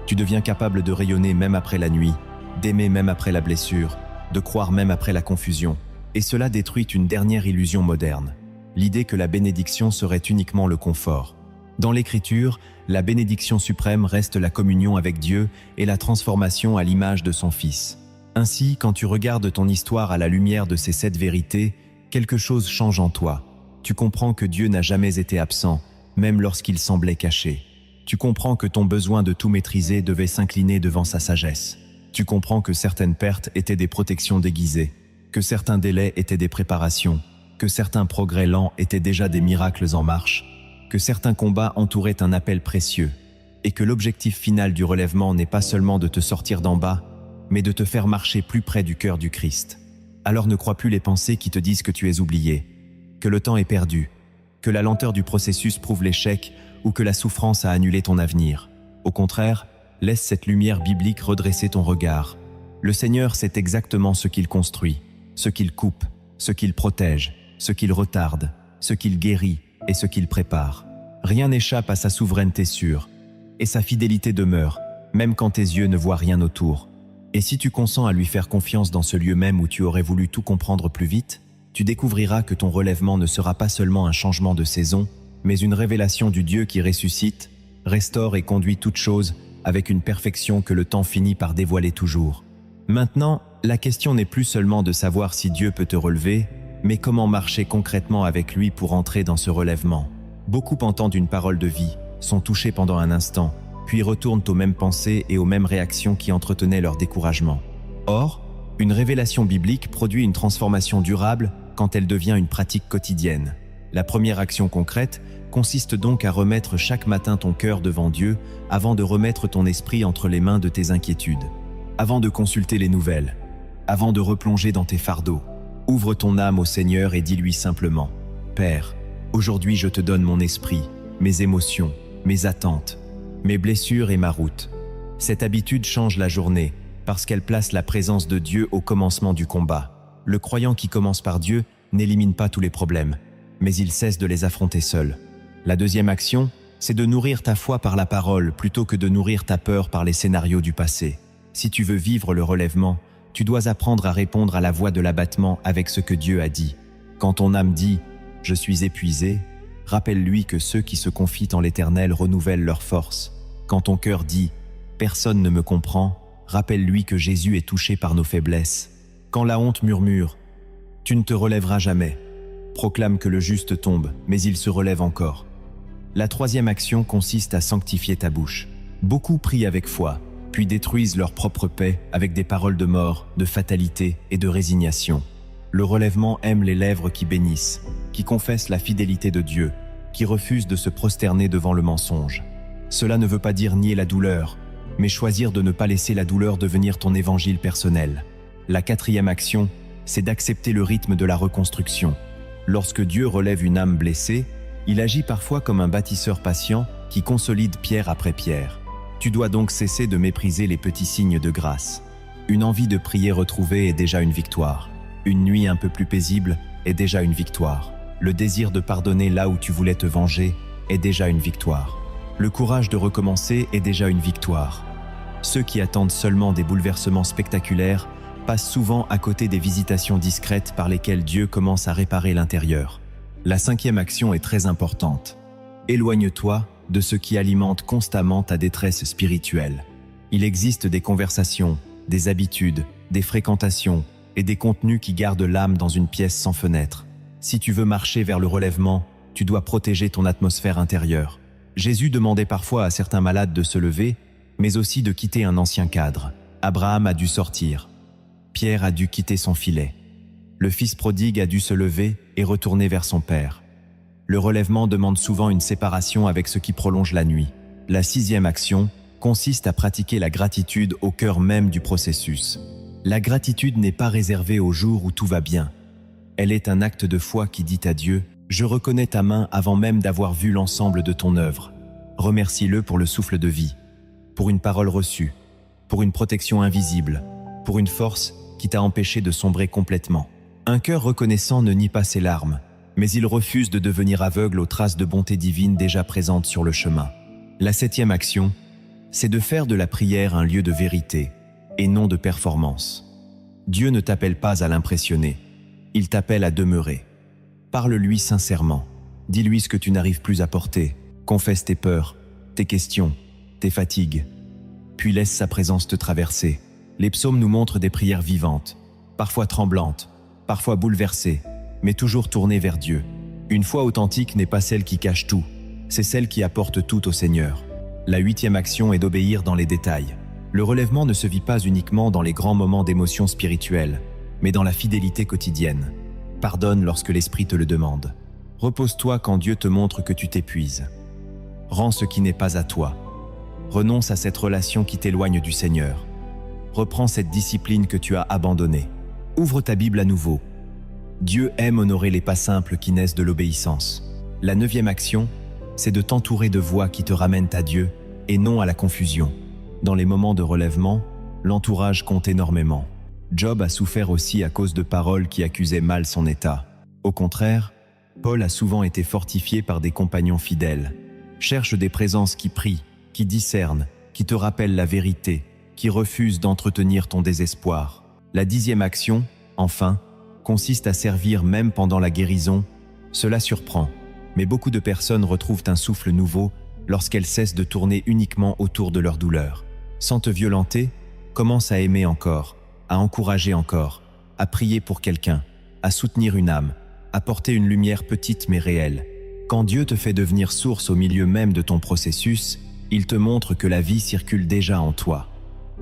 Tu deviens capable de rayonner même après la nuit, d'aimer même après la blessure, de croire même après la confusion. Et cela détruit une dernière illusion moderne, l'idée que la bénédiction serait uniquement le confort. Dans l'Écriture, la bénédiction suprême reste la communion avec Dieu et la transformation à l'image de son Fils. Ainsi, quand tu regardes ton histoire à la lumière de ces 7 vérités, quelque chose change en toi. Tu comprends que Dieu n'a jamais été absent, même lorsqu'il semblait caché. Tu comprends que ton besoin de tout maîtriser devait s'incliner devant sa sagesse. Tu comprends que certaines pertes étaient des protections déguisées, que certains délais étaient des préparations, que certains progrès lents étaient déjà des miracles en marche, que certains combats entouraient un appel précieux, et que l'objectif final du relèvement n'est pas seulement de te sortir d'en bas, mais de te faire marcher plus près du cœur du Christ. Alors ne crois plus les pensées qui te disent que tu es oublié, que le temps est perdu, que la lenteur du processus prouve l'échec ou que la souffrance a annulé ton avenir. Au contraire, laisse cette lumière biblique redresser ton regard. Le Seigneur sait exactement ce qu'il construit, ce qu'il coupe, ce qu'il protège, ce qu'il retarde, ce qu'il guérit et ce qu'il prépare. Rien n'échappe à sa souveraineté sûre, et sa fidélité demeure, même quand tes yeux ne voient rien autour. Et si tu consens à lui faire confiance dans ce lieu même où tu aurais voulu tout comprendre plus vite, tu découvriras que ton relèvement ne sera pas seulement un changement de saison, mais une révélation du Dieu qui ressuscite, restaure et conduit toutes choses avec une perfection que le temps finit par dévoiler toujours. Maintenant, la question n'est plus seulement de savoir si Dieu peut te relever, mais comment marcher concrètement avec lui pour entrer dans ce relèvement. Beaucoup entendent une parole de vie, sont touchés pendant un instant, puis retournent aux mêmes pensées et aux mêmes réactions qui entretenaient leur découragement. Or, une révélation biblique produit une transformation durable quand elle devient une pratique quotidienne. La première action concrète consiste donc à remettre chaque matin ton cœur devant Dieu avant de remettre ton esprit entre les mains de tes inquiétudes. Avant de consulter les nouvelles, avant de replonger dans tes fardeaux, ouvre ton âme au Seigneur et dis-lui simplement « Père, aujourd'hui je te donne mon esprit, mes émotions, mes attentes, mes blessures et ma route. » Cette habitude change la journée parce qu'elle place la présence de Dieu au commencement du combat. Le croyant qui commence par Dieu n'élimine pas tous les problèmes, mais il cesse de les affronter seul. La deuxième action, c'est de nourrir ta foi par la parole plutôt que de nourrir ta peur par les scénarios du passé. Si tu veux vivre le relèvement, tu dois apprendre à répondre à la voix de l'abattement avec ce que Dieu a dit. Quand ton âme dit « Je suis épuisé », rappelle-lui que ceux qui se confient en l'Éternel renouvellent leur force. Quand ton cœur dit « Personne ne me comprend », rappelle-lui que Jésus est touché par nos faiblesses. Quand la honte murmure « Tu ne te relèveras jamais », proclame que le juste tombe, mais il se relève encore. La troisième action consiste à sanctifier ta bouche. Beaucoup prient avec foi, puis détruisent leur propre paix avec des paroles de mort, de fatalité et de résignation. Le relèvement aime les lèvres qui bénissent, qui confessent la fidélité de Dieu, qui refusent de se prosterner devant le mensonge. Cela ne veut pas dire nier la douleur, mais choisir de ne pas laisser la douleur devenir ton évangile personnel. La quatrième action, c'est d'accepter le rythme de la reconstruction. Lorsque Dieu relève une âme blessée, il agit parfois comme un bâtisseur patient qui consolide pierre après pierre. Tu dois donc cesser de mépriser les petits signes de grâce. Une envie de prier retrouvée est déjà une victoire. Une nuit un peu plus paisible est déjà une victoire. Le désir de pardonner là où tu voulais te venger est déjà une victoire. Le courage de recommencer est déjà une victoire. Ceux qui attendent seulement des bouleversements spectaculaires passent souvent à côté des visitations discrètes par lesquelles Dieu commence à réparer l'intérieur. La cinquième action est très importante. Éloigne-toi de ce qui alimente constamment ta détresse spirituelle. Il existe des conversations, des habitudes, des fréquentations et des contenus qui gardent l'âme dans une pièce sans fenêtre. Si tu veux marcher vers le relèvement, tu dois protéger ton atmosphère intérieure. Jésus demandait parfois à certains malades de se lever, mais aussi de quitter un ancien cadre. Abraham a dû sortir. Pierre a dû quitter son filet. Le fils prodigue a dû se lever et retourner vers son père. Le relèvement demande souvent une séparation avec ce qui prolonge la nuit. La sixième action consiste à pratiquer la gratitude au cœur même du processus. La gratitude n'est pas réservée au jour où tout va bien. Elle est un acte de foi qui dit à Dieu « Je reconnais ta main avant même d'avoir vu l'ensemble de ton œuvre. Remercie-le pour le souffle de vie, pour une parole reçue, pour une protection invisible, pour une force qui t'a empêché de sombrer complètement. » Un cœur reconnaissant ne nie pas ses larmes, mais il refuse de devenir aveugle aux traces de bonté divine déjà présentes sur le chemin. La septième action, c'est de faire de la prière un lieu de vérité et non de performance. Dieu ne t'appelle pas à l'impressionner, Il t'appelle à demeurer. Parle-lui sincèrement. Dis-lui ce que tu n'arrives plus à porter. Confesse tes peurs, tes questions, tes fatigues. Puis laisse sa présence te traverser. Les psaumes nous montrent des prières vivantes, parfois tremblantes, parfois bouleversées, mais toujours tournées vers Dieu. Une foi authentique n'est pas celle qui cache tout, c'est celle qui apporte tout au Seigneur. La 8e action est d'obéir dans les détails. Le relèvement ne se vit pas uniquement dans les grands moments d'émotion spirituelle, mais dans la fidélité quotidienne. Pardonne lorsque l'Esprit te le demande. Repose-toi quand Dieu te montre que tu t'épuises. Rends ce qui n'est pas à toi. Renonce à cette relation qui t'éloigne du Seigneur. Reprends cette discipline que tu as abandonnée. Ouvre ta Bible à nouveau. Dieu aime honorer les pas simples qui naissent de l'obéissance. La 9e action, c'est de t'entourer de voix qui te ramènent à Dieu et non à la confusion. Dans les moments de relèvement, l'entourage compte énormément. Job a souffert aussi à cause de paroles qui accusaient mal son état. Au contraire, Paul a souvent été fortifié par des compagnons fidèles. Cherche des présences qui prient, qui discernent, qui te rappellent la vérité, qui refusent d'entretenir ton désespoir. La 10e action, enfin, consiste à servir même pendant la guérison. Cela surprend, mais beaucoup de personnes retrouvent un souffle nouveau lorsqu'elles cessent de tourner uniquement autour de leur douleur. Sans te violenter, commence à aimer encore, à encourager encore, à prier pour quelqu'un, à soutenir une âme, à porter une lumière petite mais réelle. Quand Dieu te fait devenir source au milieu même de ton processus, il te montre que la vie circule déjà en toi.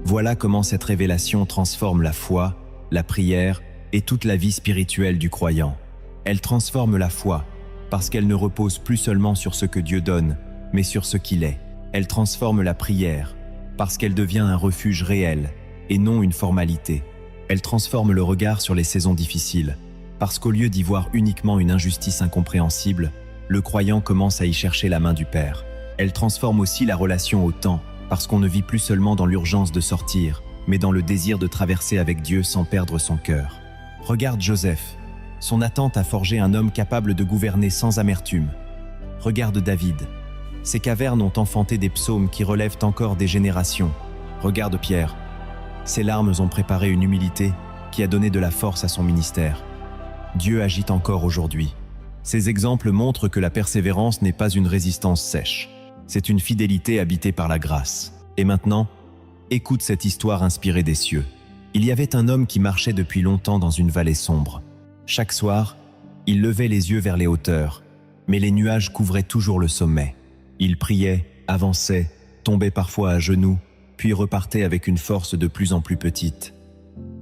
Voilà comment cette révélation transforme la foi, la prière et toute la vie spirituelle du croyant. Elle transforme la foi, parce qu'elle ne repose plus seulement sur ce que Dieu donne, mais sur ce qu'il est. Elle transforme la prière, parce qu'elle devient un refuge réel, et non une formalité. Elle transforme le regard sur les saisons difficiles, parce qu'au lieu d'y voir uniquement une injustice incompréhensible, le croyant commence à y chercher la main du Père. Elle transforme aussi la relation au temps, parce qu'on ne vit plus seulement dans l'urgence de sortir, mais dans le désir de traverser avec Dieu sans perdre son cœur. Regarde Joseph. Son attente a forgé un homme capable de gouverner sans amertume. Regarde David. Ses cavernes ont enfanté des psaumes qui relèvent encore des générations. Regarde Pierre. Ses larmes ont préparé une humilité qui a donné de la force à son ministère. Dieu agit encore aujourd'hui. Ces exemples montrent que la persévérance n'est pas une résistance sèche. C'est une fidélité habitée par la grâce. Et maintenant, écoute cette histoire inspirée des cieux. Il y avait un homme qui marchait depuis longtemps dans une vallée sombre. Chaque soir, il levait les yeux vers les hauteurs, mais les nuages couvraient toujours le sommet. Il priait, avançait, tombait parfois à genoux, puis repartait avec une force de plus en plus petite.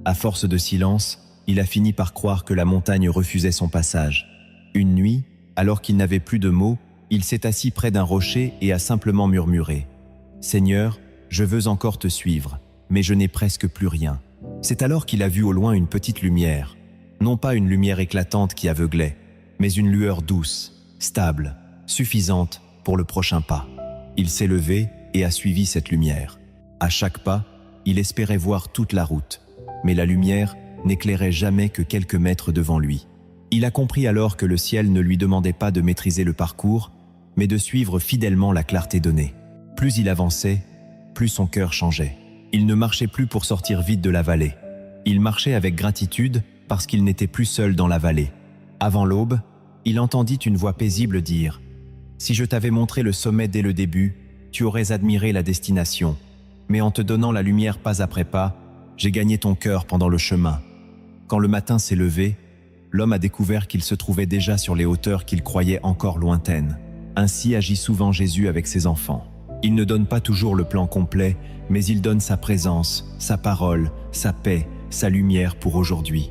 À force de silence, il a fini par croire que la montagne refusait son passage. Une nuit, alors qu'il n'avait plus de mots, il s'est assis près d'un rocher et a simplement murmuré « Seigneur, je veux encore te suivre, mais je n'ai presque plus rien. » C'est alors qu'il a vu au loin une petite lumière. Non pas une lumière éclatante qui aveuglait, mais une lueur douce, stable, suffisante pour le prochain pas. Il s'est levé et a suivi cette lumière. À chaque pas, il espérait voir toute la route, mais la lumière n'éclairait jamais que quelques mètres devant lui. Il a compris alors que le ciel ne lui demandait pas de maîtriser le parcours, mais de suivre fidèlement la clarté donnée. Plus il avançait, plus son cœur changeait. Il ne marchait plus pour sortir vite de la vallée. Il marchait avec gratitude parce qu'il n'était plus seul dans la vallée. Avant l'aube, il entendit une voix paisible dire « Si je t'avais montré le sommet dès le début, tu aurais admiré la destination. Mais en te donnant la lumière pas après pas, j'ai gagné ton cœur pendant le chemin. » Quand le matin s'est levé, l'homme a découvert qu'il se trouvait déjà sur les hauteurs qu'il croyait encore lointaines. Ainsi agit souvent Jésus avec ses enfants. Il ne donne pas toujours le plan complet, mais il donne sa présence, sa parole, sa paix, sa lumière pour aujourd'hui.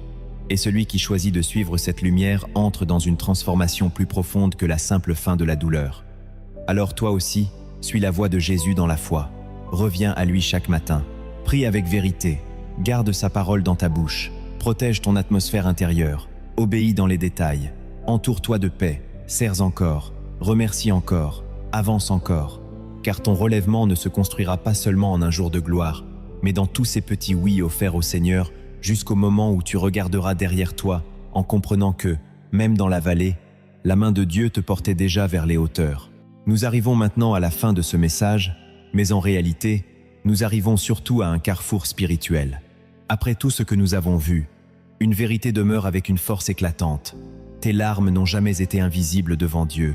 Et celui qui choisit de suivre cette lumière entre dans une transformation plus profonde que la simple fin de la douleur. Alors toi aussi, suis la voie de Jésus dans la foi. Reviens à lui chaque matin. Prie avec vérité. Garde sa parole dans ta bouche. Protège ton atmosphère intérieure. Obéis dans les détails. Entoure-toi de paix. Sers encore. Remercie encore. Avance encore. Car ton relèvement ne se construira pas seulement en un jour de gloire, mais dans tous ces petits oui offerts au Seigneur, jusqu'au moment où tu regarderas derrière toi, en comprenant que, même dans la vallée, la main de Dieu te portait déjà vers les hauteurs. Nous arrivons maintenant à la fin de ce message, mais en réalité, nous arrivons surtout à un carrefour spirituel. Après tout ce que nous avons vu, Une vérité demeure avec une force éclatante. Tes larmes n'ont jamais été invisibles devant Dieu.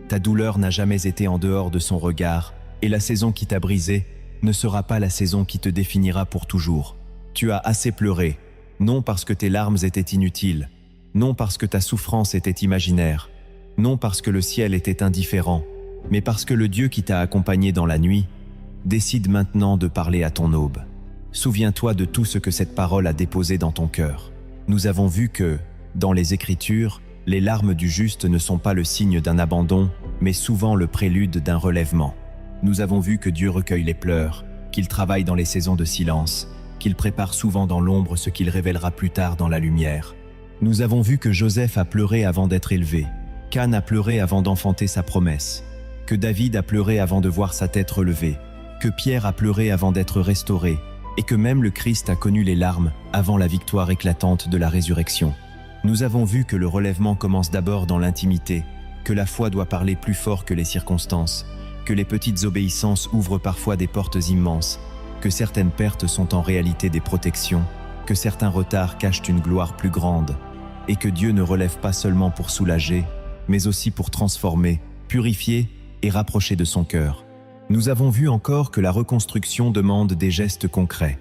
Ta douleur n'a jamais été en dehors de son regard, et la saison qui t'a brisé ne sera pas la saison qui te définira pour toujours. Tu as assez pleuré, non parce que tes larmes étaient inutiles, non parce que ta souffrance était imaginaire, non parce que le ciel était indifférent, mais parce que le Dieu qui t'a accompagné dans la nuit décide maintenant de parler à ton aube. Souviens-toi de tout ce que cette parole a déposé dans ton cœur. Nous avons vu que, dans les Écritures, les larmes du juste ne sont pas le signe d'un abandon, mais souvent le prélude d'un relèvement. Nous avons vu que Dieu recueille les pleurs, qu'il travaille dans les saisons de silence, qu'il prépare souvent dans l'ombre ce qu'il révélera plus tard dans la lumière. Nous avons vu que Joseph a pleuré avant d'être élevé, qu'Anne a pleuré avant d'enfanter sa promesse, que David a pleuré avant de voir sa tête relevée, que Pierre a pleuré avant d'être restauré, et que même le Christ a connu les larmes avant la victoire éclatante de la résurrection. Nous avons vu que le relèvement commence d'abord dans l'intimité, que la foi doit parler plus fort que les circonstances, que les petites obéissances ouvrent parfois des portes immenses, que certaines pertes sont en réalité des protections, que certains retards cachent une gloire plus grande, et que Dieu ne relève pas seulement pour soulager, mais aussi pour transformer, purifier et rapprocher de son cœur. Nous avons vu encore que la reconstruction demande des gestes concrets.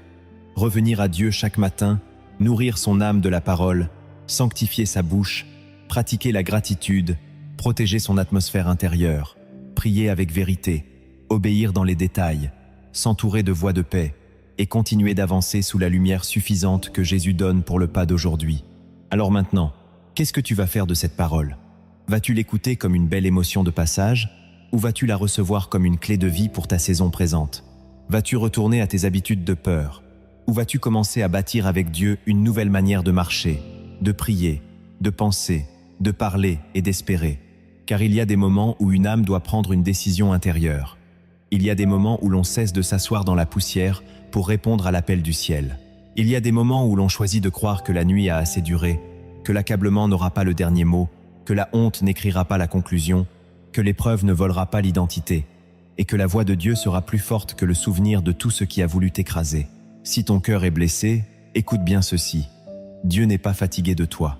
Revenir à Dieu chaque matin, nourrir son âme de la parole, sanctifier sa bouche, pratiquer la gratitude, protéger son atmosphère intérieure, prier avec vérité, obéir dans les détails, s'entourer de voix de paix et continuer d'avancer sous la lumière suffisante que Jésus donne pour le pas d'aujourd'hui. Alors maintenant, qu'est-ce que tu vas faire de cette parole? Vas-tu l'écouter comme une belle émotion de passage ou vas-tu la recevoir comme une clé de vie pour ta saison présente? Vas-tu retourner à tes habitudes de peur ou vas-tu commencer à bâtir avec Dieu une nouvelle manière de marcher, de prier, de penser, de parler et d'espérer? Car il y a des moments où une âme doit prendre une décision intérieure. Il y a des moments où l'on cesse de s'asseoir dans la poussière pour répondre à l'appel du ciel. Il y a des moments où l'on choisit de croire que la nuit a assez duré, que l'accablement n'aura pas le dernier mot, que la honte n'écrira pas la conclusion, que l'épreuve ne volera pas l'identité, et que la voix de Dieu sera plus forte que le souvenir de tout ce qui a voulu t'écraser. Si ton cœur est blessé, écoute bien ceci. Dieu n'est pas fatigué de toi.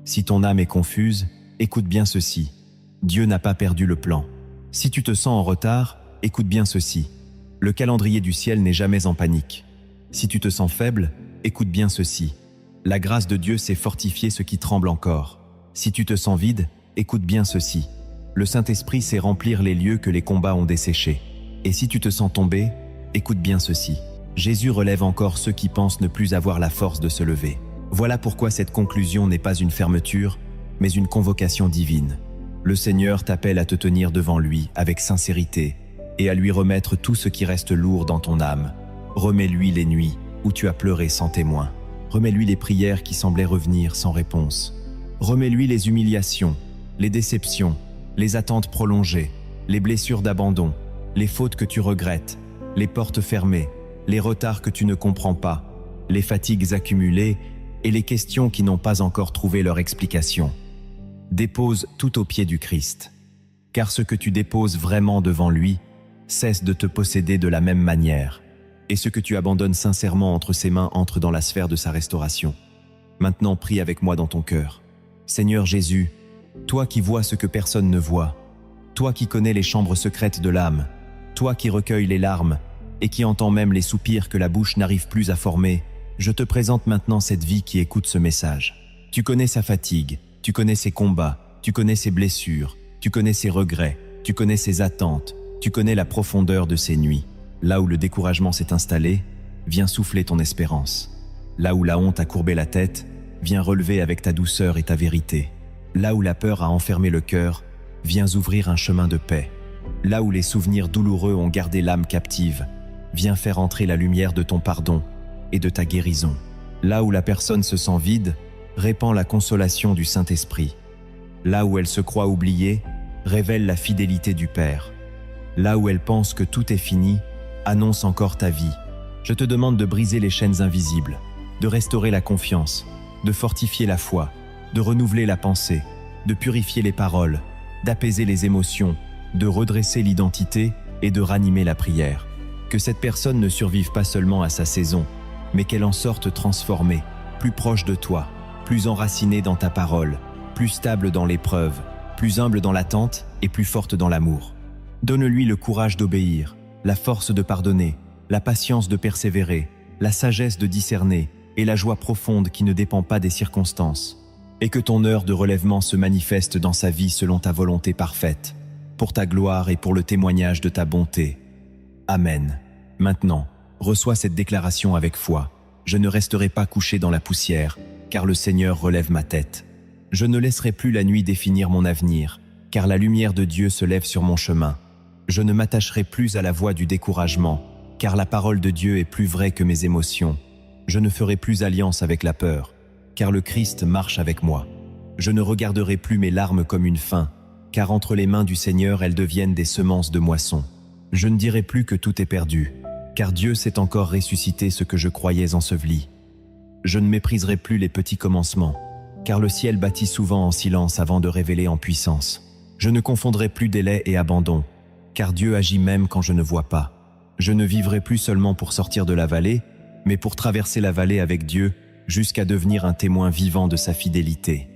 Si ton âme est confuse, écoute bien ceci. Dieu n'a pas perdu le plan. Si tu te sens en retard, écoute bien ceci. Le calendrier du ciel n'est jamais en panique. Si tu te sens faible, écoute bien ceci. La grâce de Dieu sait fortifier ce qui tremble encore. Si tu te sens vide, écoute bien ceci. Le Saint-Esprit sait remplir les lieux que les combats ont desséchés. Et si tu te sens tombé, écoute bien ceci. Jésus relève encore ceux qui pensent ne plus avoir la force de se lever. Voilà pourquoi cette conclusion n'est pas une fermeture, mais une convocation divine. Le Seigneur t'appelle à te tenir devant lui avec sincérité et à lui remettre tout ce qui reste lourd dans ton âme. Remets-lui les nuits où tu as pleuré sans témoin. Remets-lui les prières qui semblaient revenir sans réponse. Remets-lui les humiliations, les déceptions, les attentes prolongées, les blessures d'abandon, les fautes que tu regrettes, les portes fermées, les retards que tu ne comprends pas, les fatigues accumulées et les questions qui n'ont pas encore trouvé leur explication. Dépose tout aux pieds du Christ, car ce que tu déposes vraiment devant lui cesse de te posséder de la même manière, et ce que tu abandonnes sincèrement entre ses mains entre dans la sphère de sa restauration. Maintenant, prie avec moi dans ton cœur. Seigneur Jésus, toi qui vois ce que personne ne voit, toi qui connais les chambres secrètes de l'âme, toi qui recueilles les larmes et qui entends même les soupirs que la bouche n'arrive plus à former, je te présente maintenant cette vie qui écoute ce message. Tu connais sa fatigue, tu connais ses combats, tu connais ses blessures, tu connais ses regrets, tu connais ses attentes, tu connais la profondeur de ses nuits. Là où le découragement s'est installé, viens souffler ton espérance. Là où la honte a courbé la tête, viens relever avec ta douceur et ta vérité. Là où la peur a enfermé le cœur, viens ouvrir un chemin de paix. Là où les souvenirs douloureux ont gardé l'âme captive, viens faire entrer la lumière de ton pardon et de ta guérison. Là où la personne se sent vide, répand la consolation du Saint-Esprit. Là où elle se croit oubliée, révèle la fidélité du Père. Là où elle pense que tout est fini, annonce encore ta vie. Je te demande de briser les chaînes invisibles, de restaurer la confiance, de fortifier la foi, de renouveler la pensée, de purifier les paroles, d'apaiser les émotions, de redresser l'identité et de ranimer la prière. Que cette personne ne survive pas seulement à sa saison, mais qu'elle en sorte transformée, plus proche de toi, plus enraciné dans ta parole, plus stable dans l'épreuve, plus humble dans l'attente et plus forte dans l'amour. Donne-lui le courage d'obéir, la force de pardonner, la patience de persévérer, la sagesse de discerner et la joie profonde qui ne dépend pas des circonstances. Et que ton heure de relèvement se manifeste dans sa vie selon ta volonté parfaite, pour ta gloire et pour le témoignage de ta bonté. Amen. Maintenant, reçois cette déclaration avec foi. Je ne resterai pas couché dans la poussière, car le Seigneur relève ma tête. Je ne laisserai plus la nuit définir mon avenir, car la lumière de Dieu se lève sur mon chemin. Je ne m'attacherai plus à la voie du découragement, car la parole de Dieu est plus vraie que mes émotions. Je ne ferai plus alliance avec la peur, car le Christ marche avec moi. Je ne regarderai plus mes larmes comme une faim, car entre les mains du Seigneur elles deviennent des semences de moisson. Je ne dirai plus que tout est perdu, car Dieu sait encore ressusciter ce que je croyais enseveli. Je ne mépriserai plus les petits commencements, car le ciel bâtit souvent en silence avant de révéler en puissance. Je ne confondrai plus délai et abandon, car Dieu agit même quand je ne vois pas. Je ne vivrai plus seulement pour sortir de la vallée, mais pour traverser la vallée avec Dieu, jusqu'à devenir un témoin vivant de sa fidélité.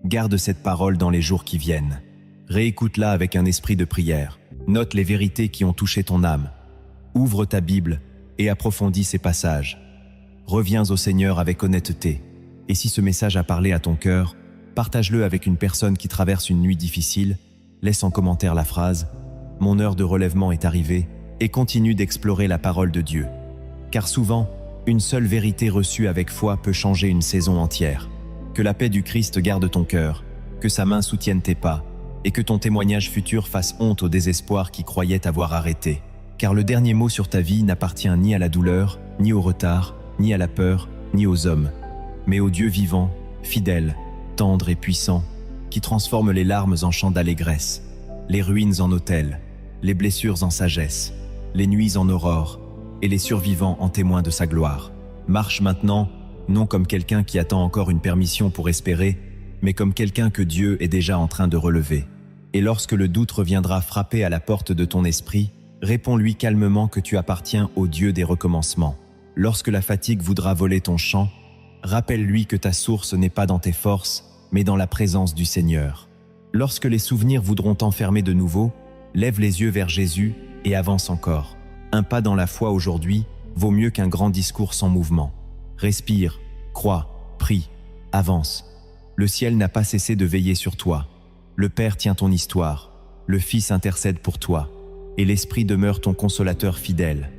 Garde cette parole dans les jours qui viennent. Réécoute-la avec un esprit de prière. Note les vérités qui ont touché ton âme. Ouvre ta Bible et approfondis ces passages. Reviens au Seigneur avec honnêteté. Et si ce message a parlé à ton cœur, partage-le avec une personne qui traverse une nuit difficile. Laisse en commentaire la phrase « Mon heure de relèvement est arrivée » et continue d'explorer la parole de Dieu. Car souvent, une seule vérité reçue avec foi peut changer une saison entière. Que la paix du Christ garde ton cœur, que sa main soutienne tes pas, et que ton témoignage futur fasse honte au désespoir qui croyait t'avoir arrêté. Car le dernier mot sur ta vie n'appartient ni à la douleur, ni au retard, ni à la peur, ni aux hommes, mais au Dieu vivant, fidèle, tendre et puissant, qui transforme les larmes en chants d'allégresse, les ruines en autels, les blessures en sagesse, les nuits en aurore, et les survivants en témoins de sa gloire. Marche maintenant, non comme quelqu'un qui attend encore une permission pour espérer, mais comme quelqu'un que Dieu est déjà en train de relever. Et lorsque le doute reviendra frapper à la porte de ton esprit, réponds-lui calmement que tu appartiens au Dieu des recommencements. Lorsque la fatigue voudra voler ton chant, rappelle-lui que ta source n'est pas dans tes forces, mais dans la présence du Seigneur. Lorsque les souvenirs voudront t'enfermer de nouveau, lève les yeux vers Jésus et avance encore. Un pas dans la foi aujourd'hui vaut mieux qu'un grand discours sans mouvement. Respire, crois, prie, avance. Le ciel n'a pas cessé de veiller sur toi. Le Père tient ton histoire, le Fils intercède pour toi, et l'Esprit demeure ton consolateur fidèle.